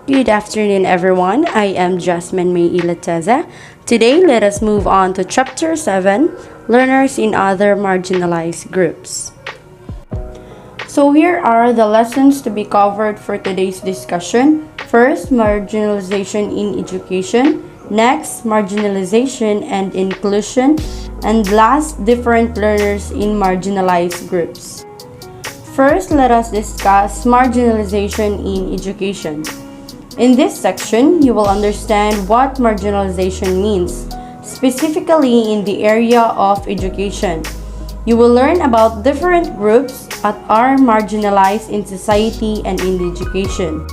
Good afternoon, everyone. I am Jasmine May Ilateza. Today, let us move on to Chapter 7 Learners in Other Marginalized Groups. So, here are the lessons to be covered for today's discussion. First, marginalization in education. Next, marginalization and inclusion. And last, different learners in marginalized groups. First, let us discuss marginalization in education. In this section, you will understand what marginalization means, specifically in the area of education. You will learn about different groups that are marginalized in society and in education.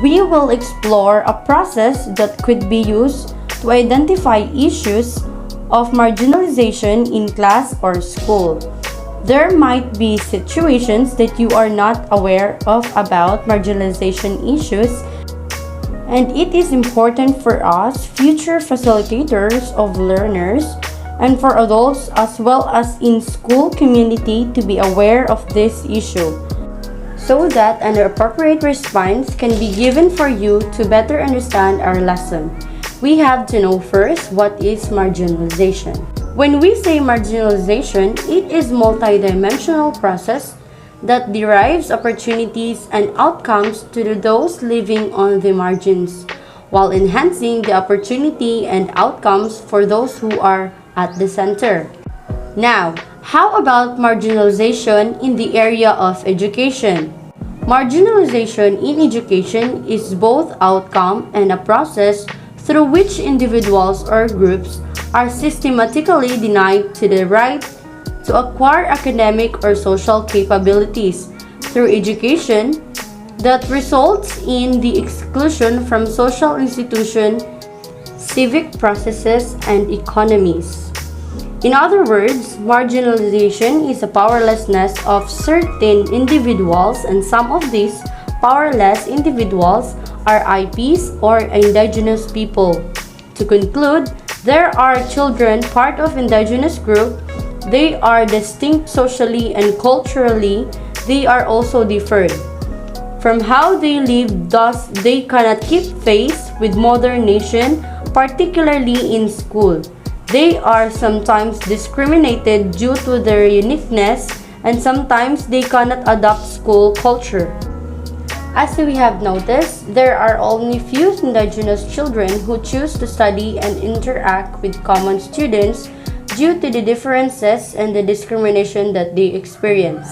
We will explore a process that could be used to identify issues of marginalization in class or school. There might be situations that you are not aware of about marginalization issues, and it is important for us, future facilitators of learners, and for adults as well as in school community to be aware of this issue, so that an appropriate response can be given for you to better understand our lesson. We have to know first what is marginalization. When we say marginalization, it is a multidimensional process that derives opportunities and outcomes to those living on the margins, while enhancing the opportunity and outcomes for those who are at the center. Now, how about marginalization in the area of education? Marginalization in education is both outcome and a process through which individuals or groups are systematically denied to the right to acquire academic or social capabilities through education that results in the exclusion from social institutions, civic processes, and economies. In other words, marginalization is a powerlessness of certain individuals, and some of these powerless individuals are IPs or indigenous people. To conclude, there are children part of indigenous group. They are distinct socially and culturally. They are also different from how they live, thus they cannot keep pace with modern nation, particularly in school. They are sometimes discriminated due to their uniqueness, and sometimes they cannot adopt school culture. As we have noticed, there are only few indigenous children who choose to study and interact with common students due to the differences and the discrimination that they experience.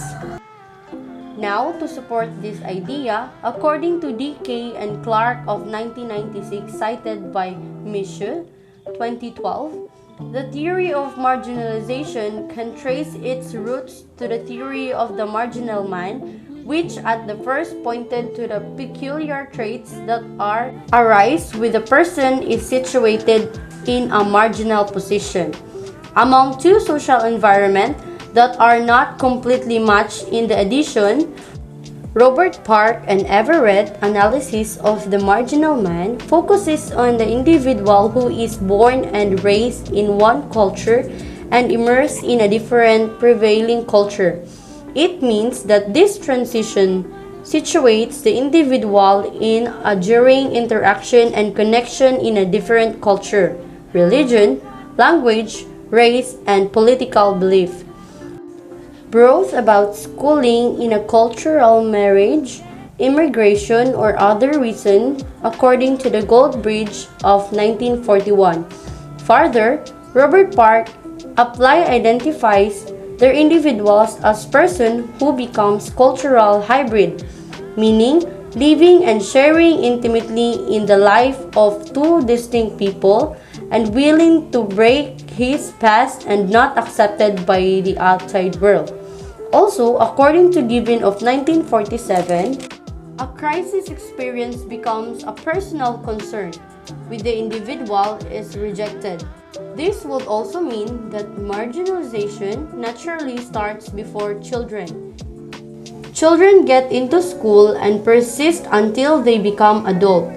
Now, to support this idea, according to D.K. and Clark of 1996, cited by Michaud, 2012, the theory of marginalization can trace its roots to the theory of the marginal man, which at the first pointed to the peculiar traits that arise when a person is situated in a marginal position among two social environments that are not completely matched. In the addition, Robert Park and Everett analysis of the marginal man focuses on the individual who is born and raised in one culture and immersed in a different prevailing culture. It means that this transition situates the individual in a during interaction and connection in a different culture, religion, language, race, and political belief. Growth about schooling in a cultural marriage, immigration, or other reason, according to the Goldbridge of 1941. Further, Robert Park identifies their individuals as person who becomes cultural hybrid, meaning living and sharing intimately in the life of two distinct people and willing to break his past and not accepted by the outside world. Also, according to Gibbon of 1947, a crisis experience becomes a personal concern when the individual is rejected. This would also mean that marginalization naturally starts before children. Children get into school and persist until they become adult.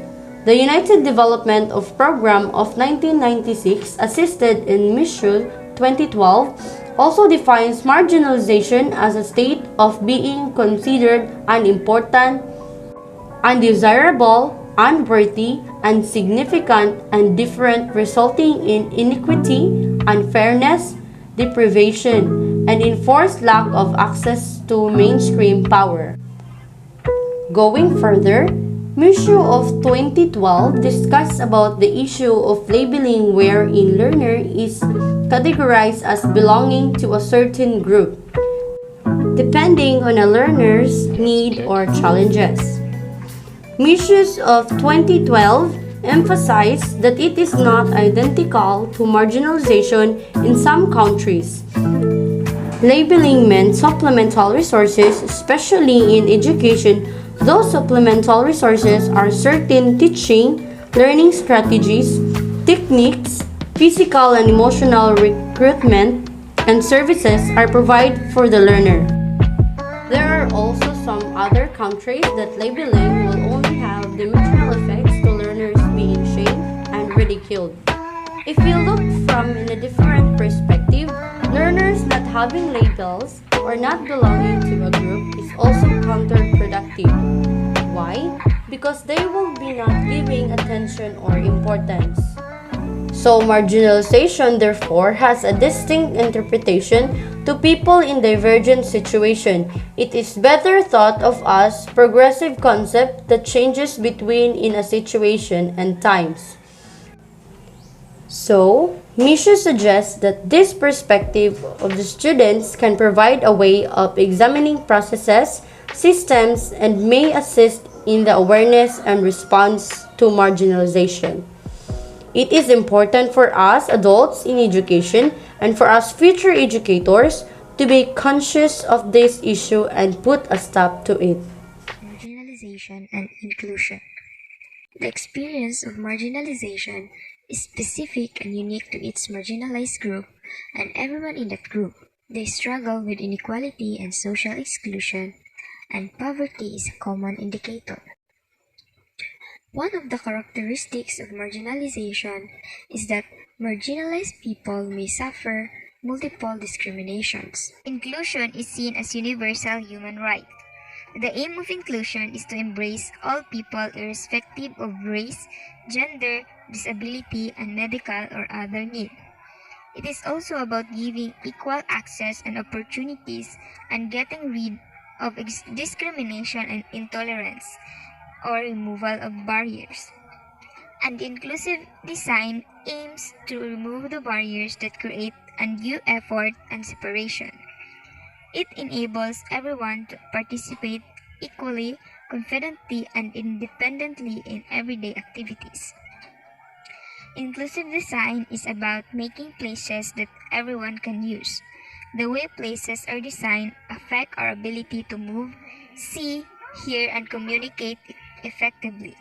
The United Development of Program of 1996, assisted in Michaud 2012, also defines marginalization as a state of being considered unimportant, undesirable, unworthy, insignificant, and different, resulting in inequity, unfairness, deprivation, and enforced lack of access to mainstream power. Going further, Mushu of 2012 discussed about the issue of labeling wherein learner is categorized as belonging to a certain group, depending on a learner's need or challenges. Missions of 2012 emphasized that it is not identical to marginalization in some countries. Labeling meant supplemental resources, especially in education. Those supplemental resources are certain teaching, learning strategies, techniques, physical and emotional recruitment, and services are provided for the learner. There are also some other countries that labeling will only have detrimental effects to learners being shamed and ridiculed. If you look from in a different perspective, learners not having labels or not belonging to a group is also counterproductive. Why? Because they will be not giving attention or importance. So marginalization therefore has a distinct interpretation to people in divergent situation. It is better thought of as progressive concept that changes between in a situation and times. So, Misha suggests that this perspective of the students can provide a way of examining processes, systems, and may assist in the awareness and response to marginalization. It is important for us adults in education and for us future educators to be conscious of this issue and put a stop to it. Marginalization and inclusion. The experience of marginalization is specific and unique to its marginalized group and everyone in that group. They struggle with inequality and social exclusion, and poverty is a common indicator. One of the characteristics of marginalization is that marginalized people may suffer multiple discriminations. Inclusion is seen as universal human right. The aim of inclusion is to embrace all people irrespective of race, gender, disability, and medical or other need. It is also about giving equal access and opportunities and getting rid of discrimination and intolerance or removal of barriers. And inclusive design aims to remove the barriers that create undue effort and separation. It enables everyone to participate equally, confidently, and independently in everyday activities. Inclusive design is about making places that everyone can use. The way places are designed affect our ability to move, see, hear, and communicate effectively.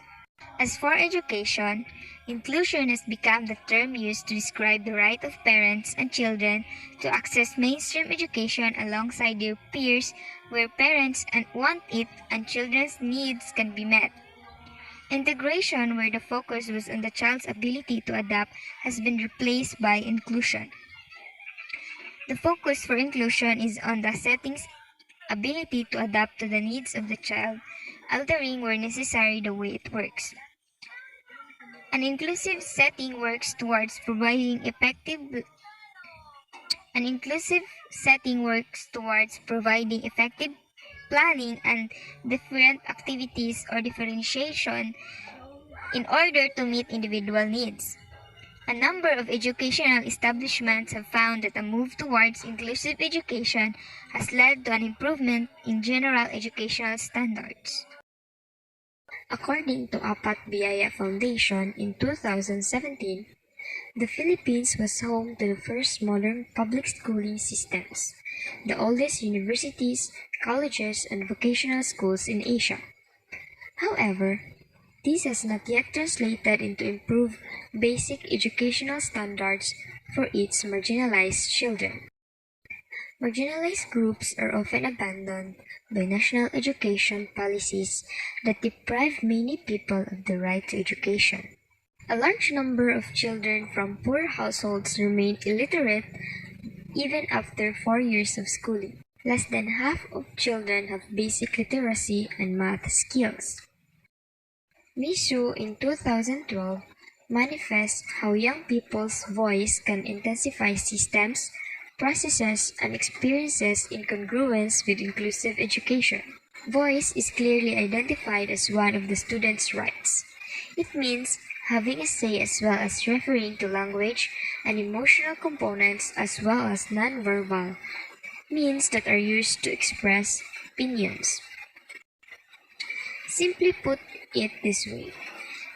As for education, inclusion has become the term used to describe the right of parents and children to access mainstream education alongside their peers where parents want it and children's needs can be met. Integration, where the focus was on the child's ability to adapt, has been replaced by inclusion. The focus for inclusion is on the setting's ability to adapt to the needs of the child, altering where necessary the way it works. An inclusive setting works towards providing effective planning and different activities or differentiation in order to meet individual needs. A number of educational establishments have found that a move towards inclusive education has led to an improvement in general educational standards. According to Apat Biyaya Foundation in 2017, the Philippines was home to the first modern public schooling systems, the oldest universities, colleges, and vocational schools in Asia. However, this has not yet translated into improved basic educational standards for its marginalized children. Marginalized groups are often abandoned by national education policies that deprive many people of the right to education. A large number of children from poor households remain illiterate even after 4 years of schooling. Less than half of children have basic literacy and math skills. Misu in 2012 manifests how young people's voice can intensify systems, processes, and experiences in congruence with inclusive education. Voice is clearly identified as one of the students' rights. It means having a say as well as referring to language and emotional components as well as nonverbal means that are used to express opinions. Simply put it this way,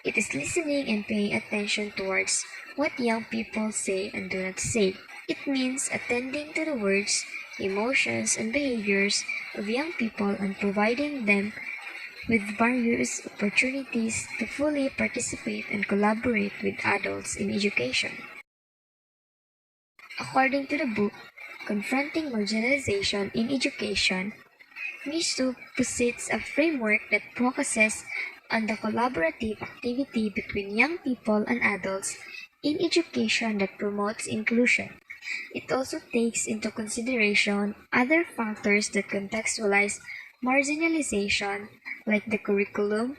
it is listening and paying attention towards what young people say and do not say. It means attending to the words, emotions, and behaviors of young people and providing them with various opportunities to fully participate and collaborate with adults in education. According to the book, Confronting Marginalization in Education, Misu posits a framework that focuses on the collaborative activity between young people and adults in education that promotes inclusion. It also takes into consideration other factors that contextualize marginalization, like the curriculum,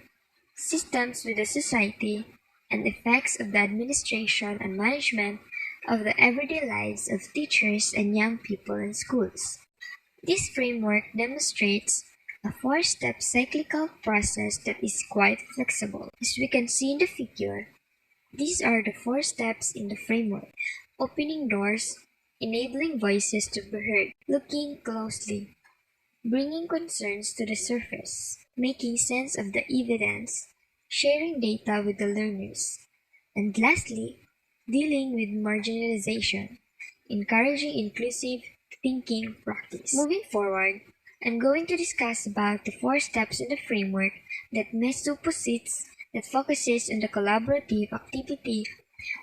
systems with the society, and effects of the administration and management of the everyday lives of teachers and young people in schools. This framework demonstrates a four-step cyclical process that is quite flexible. As we can see in the figure, these are the four steps in the framework: opening doors, enabling voices to be heard, looking closely, bringing concerns to the surface, making sense of the evidence, sharing data with the learners, and lastly, dealing with marginalization, encouraging inclusive thinking practice. Moving forward, I'm going to discuss about the four steps in the framework that Mesu posits that focuses on the collaborative activity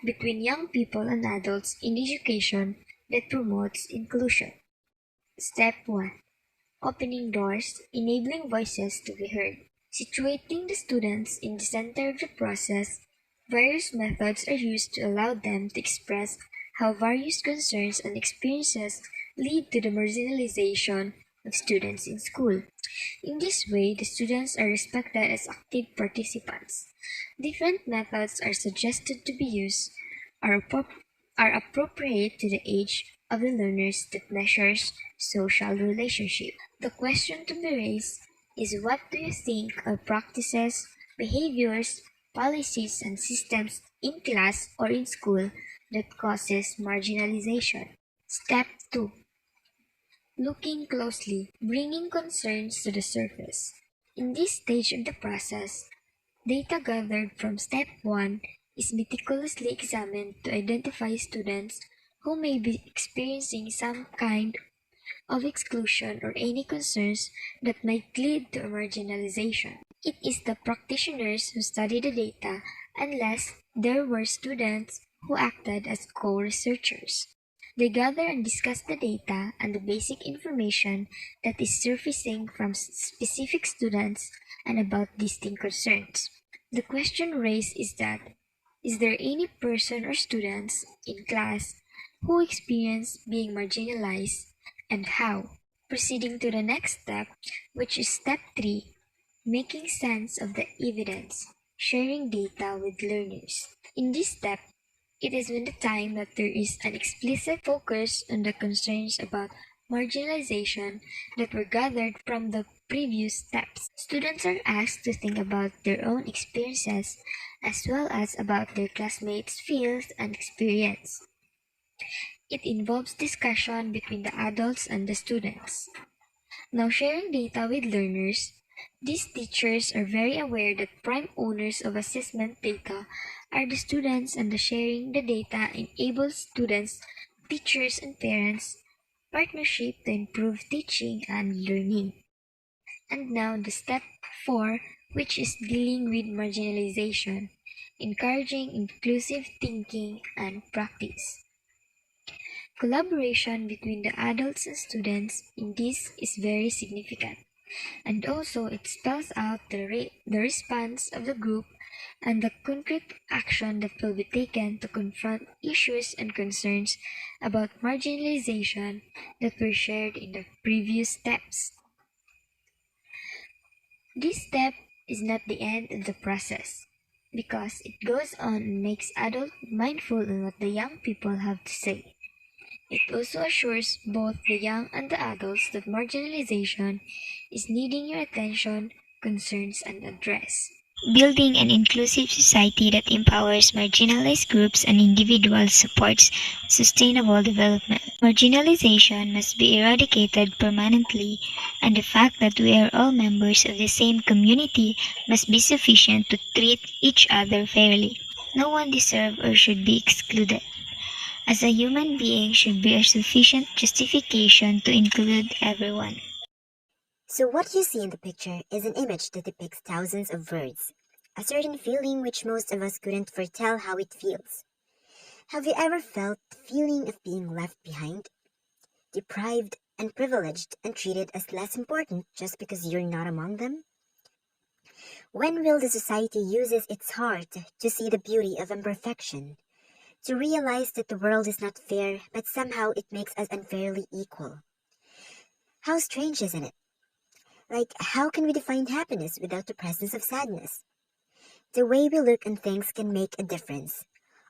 between young people and adults in education that promotes inclusion. Step 1. Opening doors, enabling voices to be heard. Situating the students in the center of the process, various methods are used to allow them to express how various concerns and experiences lead to the marginalization of students in school. In this way, the students are respected as active participants. Different methods are suggested to be used, are, are appropriate to the age of the learners that measures social relationship. The question to be raised is, what do you think are practices, behaviors, policies, and systems in class or in school that causes marginalization? Step 2. Looking closely, bringing concerns to the surface. In this stage of the process, data gathered from step 1 is meticulously examined to identify students who may be experiencing some kind of exclusion or any concerns that might lead to marginalization. It is the practitioners who study the data unless there were students who acted as co-researchers. They gather and discuss the data and the basic information that is surfacing from specific students and about distinct concerns. The question raised is that, is there any person or students in class who experience being marginalized, and how? Proceeding to the next step, which is step 3, making sense of the evidence, sharing data with learners. In this step, it is when the time that there is an explicit focus on the concerns about marginalization that were gathered from the previous steps. Students are asked to think about their own experiences as well as about their classmates' feels and experience. It involves discussion between the adults and the students. Now, sharing data with learners, these teachers are very aware that prime owners of assessment data are the students, and the sharing the data enables students, teachers, and parents partnership to improve teaching and learning. And now the step 4, which is dealing with marginalization, encouraging inclusive thinking and practice. Collaboration between the adults and students in this is very significant, and also it spells out the response of the group and the concrete action that will be taken to confront issues and concerns about marginalization that were shared in the previous steps. This step is not the end of the process, because it goes on and makes adults mindful of what the young people have to say. It also assures both the young and the adults that marginalization is needing your attention, concerns, and address. Building an inclusive society that empowers marginalized groups and individuals supports sustainable development. Marginalization must be eradicated permanently, and the fact that we are all members of the same community must be sufficient to treat each other fairly. No one deserves or should be excluded, as a human being should be a sufficient justification to include everyone. So what you see in the picture is an image that depicts thousands of words, a certain feeling which most of us couldn't foretell how it feels. Have you ever felt the feeling of being left behind, deprived and privileged and treated as less important just because you're not among them? When will the society uses its heart to see the beauty of imperfection, to realize that the world is not fair but somehow it makes us unfairly equal? How strange, isn't it? Like, how can we define happiness without the presence of sadness? The way we look at things can make a difference.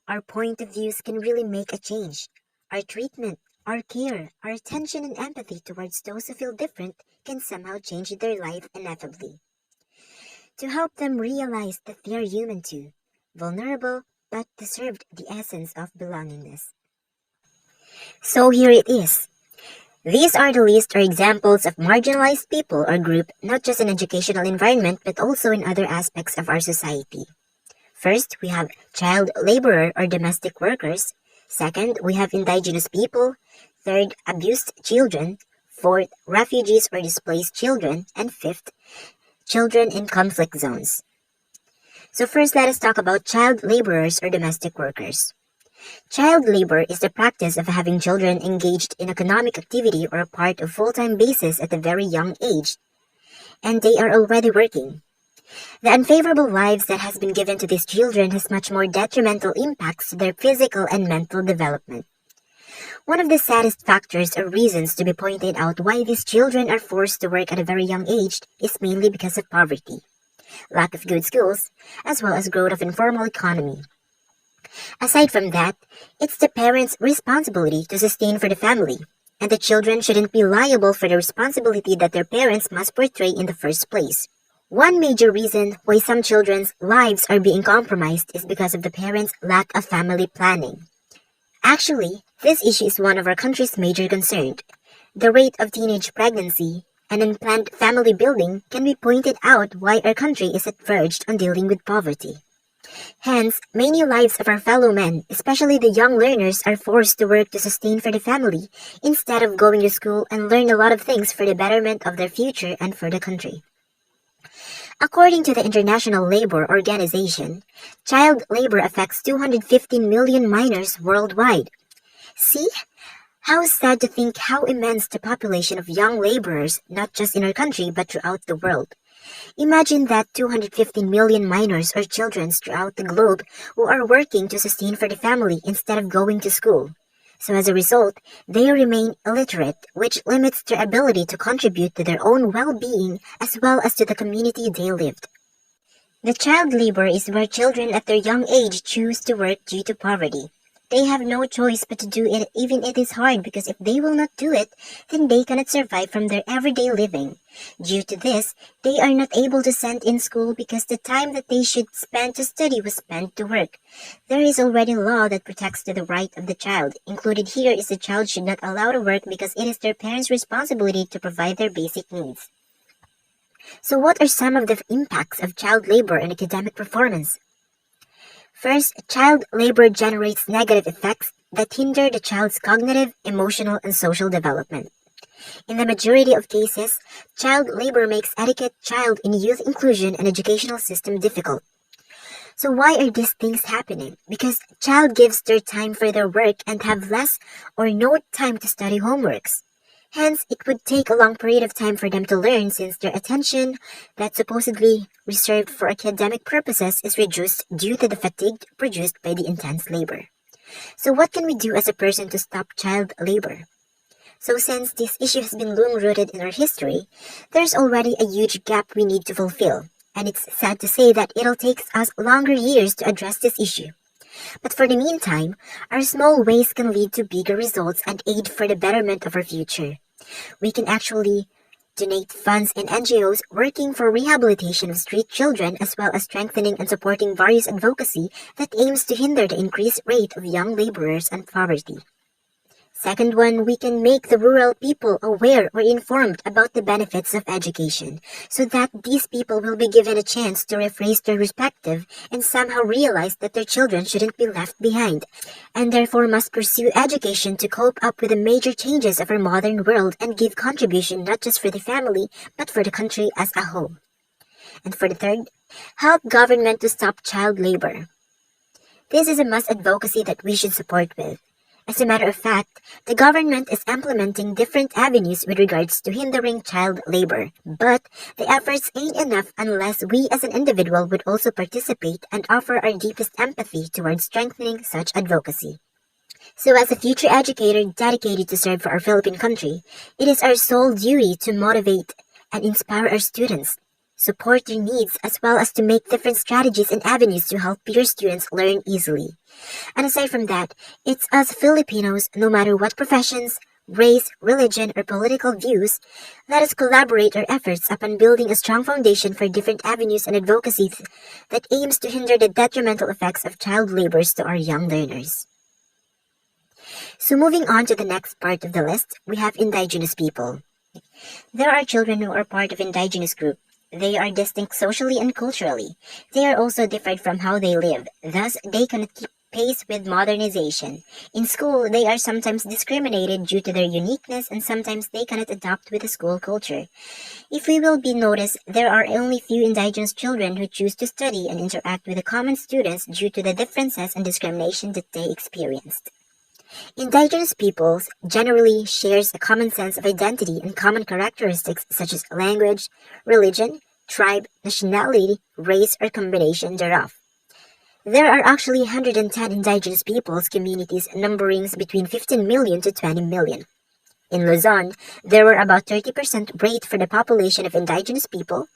Our point of views can really make a change. Our treatment, our care, our attention and empathy towards those who feel different can somehow change their life ineffably. To help them realize that they are human too, vulnerable but deserved the essence of belongingness. So here it is. These are the list or examples of marginalized people or group not just in educational environment but also in other aspects of our society. First, we have child laborer or domestic workers. Second, we have indigenous people. Third, abused children. Fourth, refugees or displaced children. And fifth, children in conflict zones. So first, let us talk about child laborers or domestic workers. Child labor is the practice of having children engaged in economic activity or a part of full-time basis at a very young age, and they are already working. The unfavorable lives that has been given to these children has much more detrimental impacts to their physical and mental development. One of the saddest factors or reasons to be pointed out why these children are forced to work at a very young age is mainly because of poverty, lack of good schools, as well as growth of informal economy. Aside from that, it's the parents' responsibility to sustain for the family, and the children shouldn't be liable for the responsibility that their parents must portray in the first place. One major reason why some children's lives are being compromised is because of the parents' lack of family planning. Actually, this issue is one of our country's major concerns. The rate of teenage pregnancy and unplanned family building can be pointed out why our country is at verge on dealing with poverty. Hence, many lives of our fellow men, especially the young learners, are forced to work to sustain for the family instead of going to school and learn a lot of things for the betterment of their future and for the country. According to the International Labour Organization, child labor affects 215 million minors worldwide. See? How sad to think how immense the population of young laborers, not just in our country but throughout the world. Imagine that 215 million minors or children throughout the globe who are working to sustain for the family instead of going to school. So as a result, they remain illiterate, which limits their ability to contribute to their own well-being as well as to the community they lived. The child labor is where children at their young age choose to work due to poverty. They have no choice but to do it even it is hard because if they will not do it, then they cannot survive from their everyday living. Due to this, they are not able to send in school because the time that they should spend to study was spent to work. There is already law that protects the right of the child. Included here is the child should not allow to work because it is their parents' responsibility to provide their basic needs. So what are some of the impacts of child labor on academic performance? First, child labor generates negative effects that hinder the child's cognitive, emotional, and social development. In the majority of cases, child labor makes adequate child and youth inclusion and educational system difficult. So why are these things happening? Because child gives their time for their work and have less or no time to study homeworks. Hence, it would take a long period of time for them to learn since their attention that's supposedly reserved for academic purposes is reduced due to the fatigue produced by the intense labor. So what can we do as a person to stop child labor? So since this issue has been long-rooted in our history, there's already a huge gap we need to fulfill, and it's sad to say that it'll take us longer years to address this issue. But for the meantime, our small ways can lead to bigger results and aid for the betterment of our future. We can actually donate funds in NGOs working for rehabilitation of street children, as well as strengthening and supporting various advocacy that aims to hinder the increased rate of young laborers and poverty. Second one, we can make the rural people aware or informed about the benefits of education, so that these people will be given a chance to rephrase their perspective and somehow realize that their children shouldn't be left behind, and therefore must pursue education to cope up with the major changes of our modern world and give contribution not just for the family, but for the country as a whole. And for the third, help government to stop child labor. This is a must advocacy that we should support with. As a matter of fact, the government is implementing different avenues with regards to hindering child labor, but the efforts ain't enough unless we as an individual would also participate and offer our deepest empathy towards strengthening such advocacy. So as a future educator dedicated to serve for our Philippine country, it is our sole duty to motivate and inspire our students, support their needs, as well as to make different strategies and avenues to help your students learn easily. And aside from that, it's us Filipinos, no matter what professions, race, religion, or political views, let us collaborate our efforts upon building a strong foundation for different avenues and advocacies that aims to hinder the detrimental effects of child labors to our young learners. So moving on to the next part of the list, we have indigenous people. There are children who are part of indigenous group. They are distinct socially and culturally. They are also different from how they live, thus they cannot keep pace with modernization. In school, they are sometimes discriminated due to their uniqueness, and sometimes they cannot adapt with the school culture. If we will be noticed, there are only few indigenous children who choose to study and interact with the common students due to the differences and discrimination that they experienced. Indigenous peoples generally shares a common sense of identity and common characteristics such as language, religion, tribe, nationality, race, or combination thereof. There are actually 110 indigenous peoples communities numbering between 15 million to 20 million. In Luzon, there were about 30% rate for the population of indigenous people,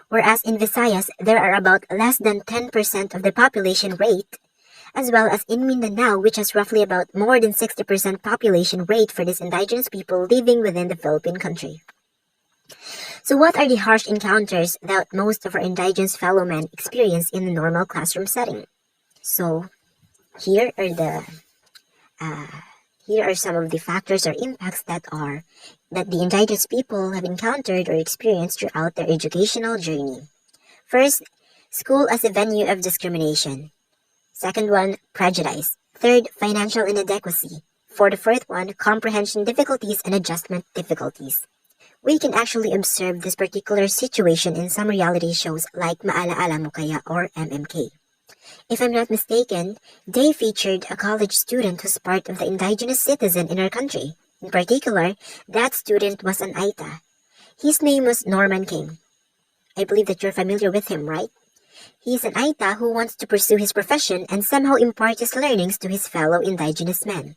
whereas in Visayas, there are about less than 10% of the population rate, as well as in Mindanao, which has roughly about more than 60% population rate for these indigenous people living within the Philippine country. So what are the harsh encounters that most of our indigenous fellow men experience in the normal classroom setting? So here are some of the factors or impacts that the indigenous people have encountered or experienced throughout their educational journey. First, school as a venue of discrimination. Second one, prejudice. Third, financial inadequacy. For the fourth one, comprehension difficulties and adjustment difficulties. We can actually observe this particular situation in some reality shows like Maalaala Mo Kaya or MMK. If I'm not mistaken, they featured a college student who's part of the indigenous citizen in our country. In particular, that student was an Aita. His name was Norman King. I believe that you're familiar with him, right? He is an Aita who wants to pursue his profession and somehow impart his learnings to his fellow indigenous men.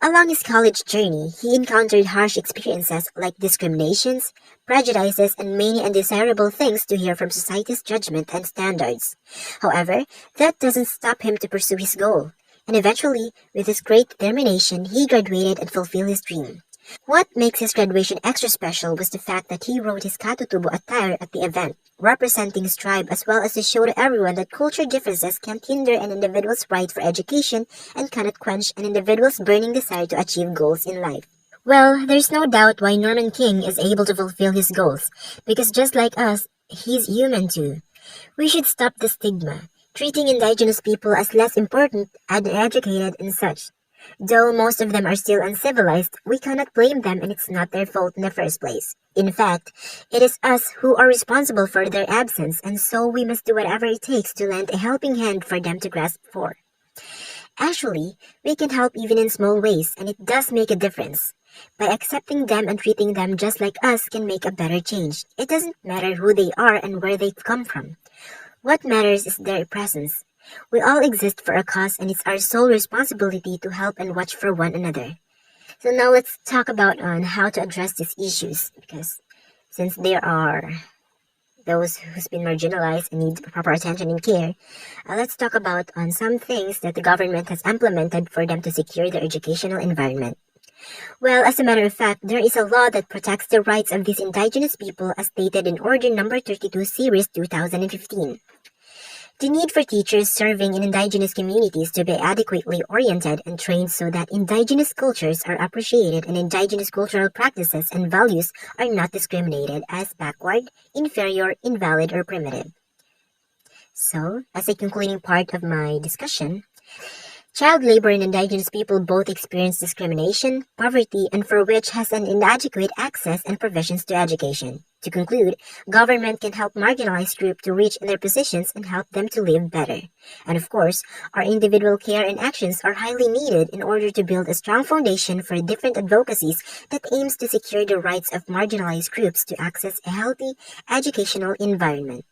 Along his college journey, he encountered harsh experiences like discriminations, prejudices, and many undesirable things to hear from society's judgment and standards. However, that doesn't stop him to pursue his goal, and eventually, with his great determination, he graduated and fulfilled his dream. What makes his graduation extra special was the fact that he rode his Katutubo attire at the event, representing his tribe, as well as to show to everyone that culture differences can't hinder an individual's right for education and cannot quench an individual's burning desire to achieve goals in life. Well, there's no doubt why Norman King is able to fulfill his goals, because just like us, he's human too. We should stop the stigma, treating indigenous people as less important, uneducated, and such. Though most of them are still uncivilized, we cannot blame them, and it's not their fault in the first place. In fact, it is us who are responsible for their absence, and so we must do whatever it takes to lend a helping hand for them to grasp for. Actually, we can help even in small ways, and it does make a difference. By accepting them and treating them just like us can make a better change. It doesn't matter who they are and where they come from. What matters is their presence. We all exist for a cause, and it's our sole responsibility to help and watch for one another. So now let's talk about on how to address these issues, because since there are those who's been marginalized and need proper attention and care, let's talk about on some things that the government has implemented for them to secure their educational environment. Well, as a matter of fact, there is a law that protects the rights of these indigenous people as stated in Order Number 32 Series 2015. The need for teachers serving in indigenous communities to be adequately oriented and trained so that indigenous cultures are appreciated and indigenous cultural practices and values are not discriminated as backward, inferior, invalid, or primitive. So, as a concluding part of my discussion, child labor and indigenous people both experience discrimination, poverty, and for which has an inadequate access and provisions to education. To conclude, government can help marginalized groups to reach their positions and help them to live better. And of course, our individual care and actions are highly needed in order to build a strong foundation for different advocacies that aims to secure the rights of marginalized groups to access a healthy educational environment.